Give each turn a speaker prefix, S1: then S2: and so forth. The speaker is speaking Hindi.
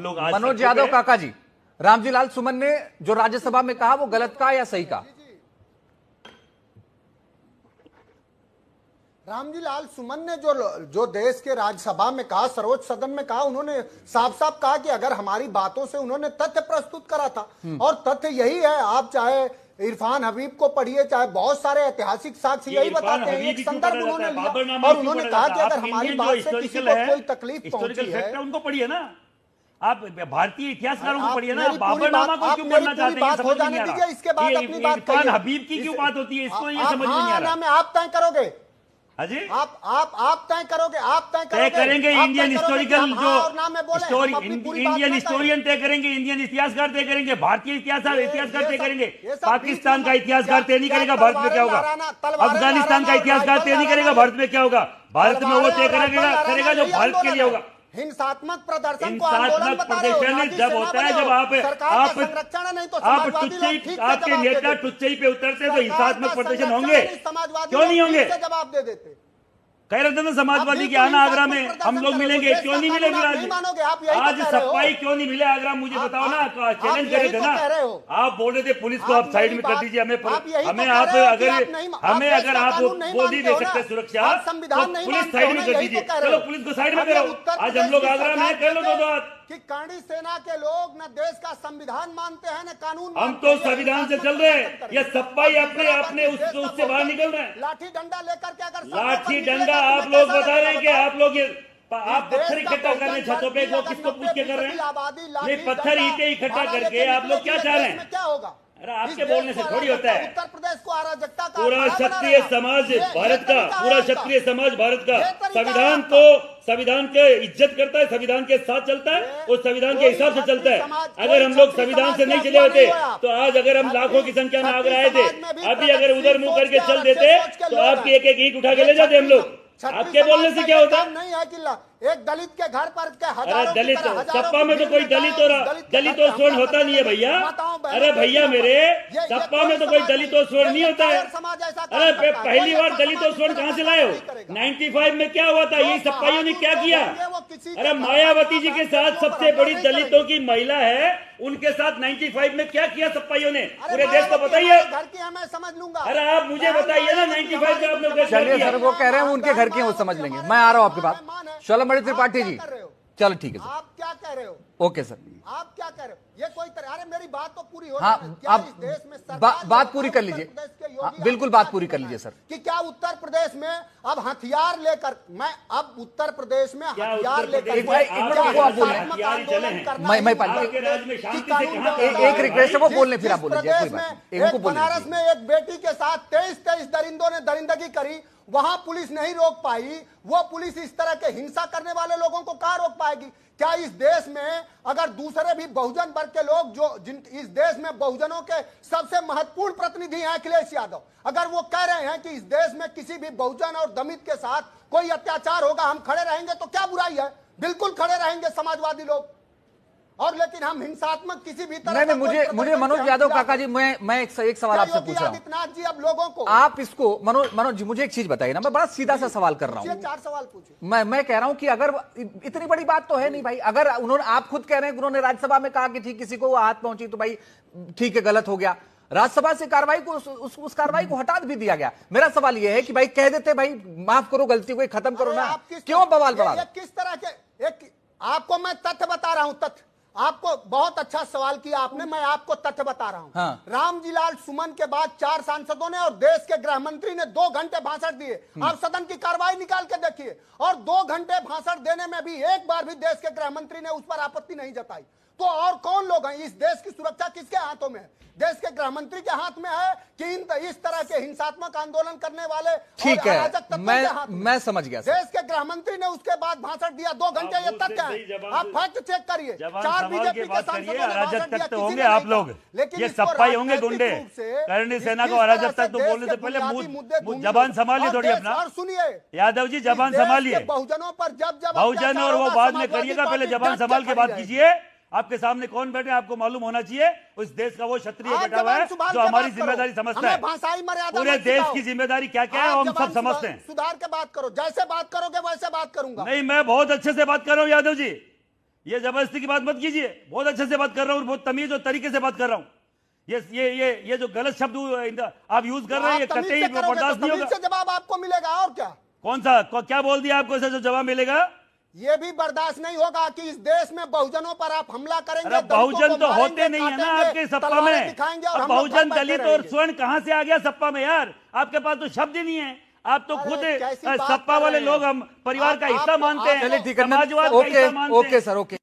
S1: लोग आज
S2: मनोज यादव काका जी, रामजी लाल सुमन ने जो राज्यसभा में कहा वो गलत कहा या सही कहा?
S3: रामजी लाल सुमन ने जो देश के राज्यसभा में कहा, सर्वोच्च सदन में कहा, उन्होंने साफ साफ कहा कि अगर हमारी बातों से उन्होंने तथ्य प्रस्तुत करा था, और तथ्य यही है। आप चाहे इरफान हबीब को पढ़िए, चाहे बहुत सारे ऐतिहासिक साक्ष्य यही बताते हैं। एक संदर्भ उन्होंने लिया और उन्होंने कहा कि अगर हमारी बात से किसी को कोई तकलीफ पहुंची है,
S1: उनको पढ़िए ना, आप भारतीय इतिहासकारों को पढ़िए ना। बाबरनामा को क्यों पढ़ना चाहते हैं? समझ नहीं आ रहा।
S3: इसके बाद अपनी बात
S1: इरफान हबीब की क्यों बात होती है, इसको ये समझ नहीं आ रहा।
S3: आप तय करोगे,
S1: अजी
S3: आप तय करोगे,
S1: तय करेंगे। इंडियन हिस्टोरिकल जो इंडियन हिस्टोरियन तय करेंगे, इंडियन इतिहासकार तय करेंगे, भारतीय इतिहासकार तय करेंगे। पाकिस्तान का इतिहासकार तय नहीं करेगा भारत में क्या होगा, अफगानिस्तान का इतिहासकार तय नहीं करेगा भारत में क्या होगा। भारत में वो तय करेगा जो भारत के लिए होगा।
S3: हिंसात्मक प्रदर्शन को आंदोलन बता रहे हो,
S1: जब होता है जब आप
S3: संरक्षण नहीं तो
S1: आपके नेता टुच्चई पे उतरते तो हिंसात्मक प्रदर्शन होंगे, क्यों नहीं होंगे?
S3: जवाब दे देते।
S1: कह रहे थे ना समाजवादी के आना आगरा में, हम लोग मिलेंगे, क्यों नहीं मिले? आज सफाई क्यों नहीं मिले आगरा, मुझे बताओ ना। चैलेंज करे थे ना आप, बोल रहे थे पुलिस को आप साइड में कर दीजिए, हमें अगर आप वो नहीं दे सकते सुरक्षा तो पुलिस साइड में कर दीजिए। चलो पुलिस को साइड में करो। आज हम लोग आगरा में कर लो दो बात
S3: कि करणी सेना के लोग न देश का संविधान मानते हैं न कानून।
S1: हम तो संविधान से चल रहे हैं, ये सप्पाई अपने उससे बाहर निकल रहे हैं।
S3: लाठी डंडा लेकर के, अगर
S1: लाठी डंडा आप लोग बता रहे हैं कि आप लोग आप पत्थर इकट्ठा कर रहे हैं छतों पे, वो किसको पूछ के कर रहे हैं? ये पत्थर ईंटें इकट्ठा करके आप लोग क्या चाह रहे हैं?
S3: क्या होगा?
S1: अरे आपके बोलने से थोड़ी होता है।
S3: उत्तर प्रदेश को अराजकता का
S1: पूरा क्षत्रिय समाज भारत का, पूरा क्षत्रिय समाज भारत का संविधान के इज्जत करता है, संविधान के साथ चलता है और संविधान के हिसाब से चलता है। अगर हम लोग संविधान से नहीं चले होते तो आज अगर हम लाखों की संख्या में आगरा आए थे, अभी अगर उधर मुंह करके चल देते तो आपकी एक ईंट उठा के ले जाते हम लोग। आपके बोलने से क्या होता?
S3: नहीं है कि एक दलित के घर पर
S1: अरे दलित सपा में तो कोई दलित और स्वर्ण होता नहीं है भैया। अरे भैया मेरे, सपा में तो कोई दलित और स्वर्ण नहीं होता है। अरे पहली बार दलित और स्वर्ण कहाँ से लाए हो? 95 में क्या हुआ था? यही सपाइयों ने क्या किया? अरे मायावती जी के साथ सबसे बड़ी दलितों की महिला है, उनके साथ 95 में क्या किया सपाइयों ने? पूरे देश को बताइए।
S3: घर की मैं समझ लूंगा।
S1: अरे आप मुझे बताइए ना 95 में आप लोग।
S2: चलिए सर, वो कह रहे हैं उनके घर के, वो समझ लेंगे। मैं आ रहा हूँ आपकी बात। शोलम त्रिपाठी जी, चलो ठीक है सर।
S3: आप क्या कह रहे हो?
S2: ओके सर,
S3: आप क्या कह रहे हो? ये कोई अरे मेरी बात तो पूरी हो।
S2: हाँ,
S3: क्या
S2: आप
S3: इस देश में
S2: बात पूरी कर लीजिए। बिल्कुल बात पूरी कर लीजिए सर।
S3: कि क्या उत्तर प्रदेश में अब हथियार लेकर, मैं अब उत्तर प्रदेश में हथियार लेकर
S2: मैं एक रिक्वेस्ट है, वो बोलने फिर आप बोल लीजिए।
S3: बनारस में एक बेटी के साथ 23 दरिंदों ने दरिंदगी करी, वहां पुलिस नहीं रोक पाई। वो पुलिस इस तरह के हिंसा करने वाले लोगों को कहां रोक पाएगी? क्या इस देश में अगर दूसरे भी बहुजन वर्ग के लोग इस देश में बहुजनों के सबसे महत्वपूर्ण प्रतिनिधि हैं अखिलेश यादव, अगर वो कह रहे हैं कि इस देश में किसी भी बहुजन और दलित के साथ कोई अत्याचार होगा, हम खड़े रहेंगे, तो क्या बुराई है? बिल्कुल खड़े रहेंगे समाजवादी लोग। और लेकिन हम हिंसात्मक किसी भी तरह
S2: नहीं, मुझे मनोज यादव काका जी, मैं एक सवाल आपसे पूछ रहा हूं।
S3: आदित्यनाथ जी, अब लोगों को
S2: आप इसको मनोज जी मुझे एक चीज बताइए ना, मैं बड़ा सीधा सा सवाल कर रहा हूं।
S3: 4 सवाल पूछे।
S2: मैं कह रहा हूं कि अगर इतनी बड़ी बात तो है नहीं भाई, अगर उन्होंने, आप खुद कह रहे हैं कि उन्होंने राज्यसभा में कहा कि ठीक किसी को हाथ पहुंची तो भाई ठीक है, गलत हो गया, राज्यसभा से कार्रवाई को उस कार्रवाई को हटा भी दिया गया। मेरा सवाल यह है कि भाई कह देते भाई माफ करो, गलती को खत्म करो ना, क्यों बवाल बढ़ा?
S3: किस तरह के आपको मैं तथ्य बता रहा हूं, तथ्य। आपको बहुत अच्छा सवाल किया आपने, मैं आपको तथ्य बता रहा हूं।
S2: हाँ।
S3: रामजी लाल सुमन के बाद 4 सांसदों ने और देश के गृह मंत्री ने 2 घंटे भाषण दिए। आप सदन की कार्रवाई निकाल के देखिए, और 2 घंटे भाषण देने में भी एक बार भी देश के गृह मंत्री ने उस पर आपत्ति नहीं जताई। तो और कौन लोग हैं? इस देश की सुरक्षा किसके हाथों में है? देश के गृह मंत्री के हाथ में है कि इस तरह के हिंसात्मक आंदोलन करने वाले?
S2: ठीक है, मैं समझ गया।
S3: देश के गृह मंत्री ने उसके बाद भाषण दिया 2 घंटे, ये तथ्य है। आप फैक्ट चेक करिए। 4 बीजेपी के सांसदों ने भाषण दिया,
S1: होंगे आप लोग, लेकिन ये सप्पाई होंगे गुंडे। करणी सेना को अराजक तक तो बोलने से पहले जबान संभालिए थोड़ी अपना।
S3: और सुनिए
S1: यादव जी, जबान संभालिए।
S3: बहुजनों पर जब
S1: बहुजन और वो बाद में करिएगा, पहले जबान संभाल के बात कीजिए। आपके सामने कौन बैठे आपको मालूम होना चाहिए। उस देश का वो क्षत्रिय बैठा हुआ है जो हमारी जिम्मेदारी समझता है। पूरे देश की जिम्मेदारी क्या क्या है हम सब समझते हैं।
S3: सुधार के बात करो, जैसे बात करोगे वैसे बात करूंगा।
S1: नहीं, मैं बहुत अच्छे से बात कर रहा हूं यादव जी। ये जबरदस्ती की बात मत कीजिए, बहुत अच्छे से बात कर रहा हूँ, बहुत तमीज और तरीके से बात कर रहा हूँ। ये जो गलत शब्द आप यूज कर रहे हैं, ये कतई बर्दाश्त नहीं होगा।
S3: जवाब आपको मिलेगा और क्या?
S1: कौन सा क्या बोल दिया आपको ऐसा जो जवाब मिलेगा?
S3: ये भी बर्दाश्त नहीं होगा कि इस देश में बहुजनों पर आप हमला करेंगे।
S1: बहुजन तो होते नहीं है ना आपके सपा में। बहुजन दलित और स्वर्ण कहां से आ गया सपा में यार? आपके पास तो शब्द ही नहीं है। आप तो खुद सपा वाले लोग हम परिवार का हिस्सा मानते हैं, समाजवाद का हिस्सा मानते हैं।
S2: Okay sir, okay.